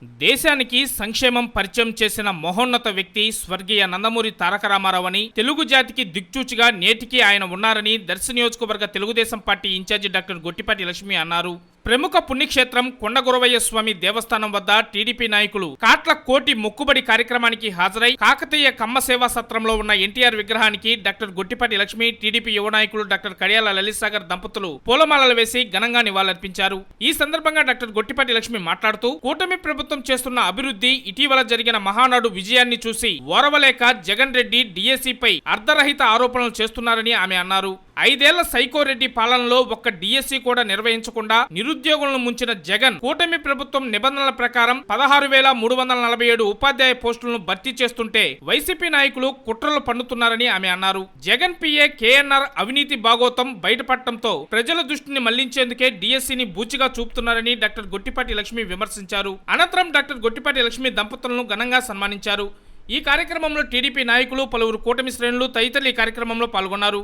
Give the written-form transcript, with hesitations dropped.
దేశానికి సంక్షేమం పరిచయం చేసిన మహోన్నత వ్యక్తి స్వర్గీయ నందమూరి తారక రామారావు అని, తెలుగు జాతికి దిక్చూచిగా నేటికి ఆయన ఉన్నారని దర్శి నియోజకవర్గ Telugu Desam party in charge doctor Gottipati Lakshmi అన్నారు. ప్రముఖ పుణ్యక్షేత్రం కొండగురవయ్య స్వామి దేవస్థానం వద్ద టీడీపీ నాయకులు కాట్ల కోటి మొక్కుబడి కార్యక్రమానికి హాజరై కాకతీయ కమ్మ సేవా సత్రంలో ఉన్న ఎన్టీఆర్ విగ్రహానికి డాక్టర్ గొట్టిపాటి లక్ష్మి, టీడీపీ యువ నాయకులు డాక్టర్ కడియాల లలిత్ సాగర్ దంపతులు పూలమాలలు వేసి ఘనంగా నివాళులర్పించారు. ఈ సందర్భంగా డాక్టర్ గొట్టిపాటి లక్ష్మి మాట్లాడుతూ, కూటమి ప్రభుత్వం చేస్తున్న అభివృద్ధి, ఇటీవల జరిగిన మహానాడు విజయాన్ని చూసి ఓరవలేక జగన్ రెడ్డి డిఎస్సిపై అర్ధరహిత ఆరోపణలు చేస్తున్నారని ఆమె అన్నారు. 5 ఏళ్ల సైకోరెడ్డి పాలనలో ఒక్క డిఎస్సి కూడా నిర్వహించకుండా నిరుద్యోగులను ముంచిన జగన్ కూటమి ప్రభుత్వం నిబంధనల ప్రకారం 16,347 ఉపాధ్యాయ పోస్టులను భర్తీ చేస్తుంటే వైసీపీ నాయకులు కుట్రలు పన్నుతున్నారని ఆమె అన్నారు. జగన్ పిఏ కేఎన్ఆర్ అవినీతి భాగోతం బయటపడటంతో ప్రజల దృష్టిని మళ్లించేందుకే డిఎస్సిని బూచిగా చూపుతున్నారని డాక్టర్ గొట్టిపాటి లక్ష్మి విమర్శించారు. అనంతరం డాక్టర్ గొట్టిపాటి లక్ష్మి దంపతులను ఘనంగా సన్మానించారు. ఈ కార్యక్రమంలో టీడీపీ నాయకులు, పలువురు కూటమి శ్రేణులు తదితరులు ఈ కార్యక్రమంలో పాల్గొన్నారు.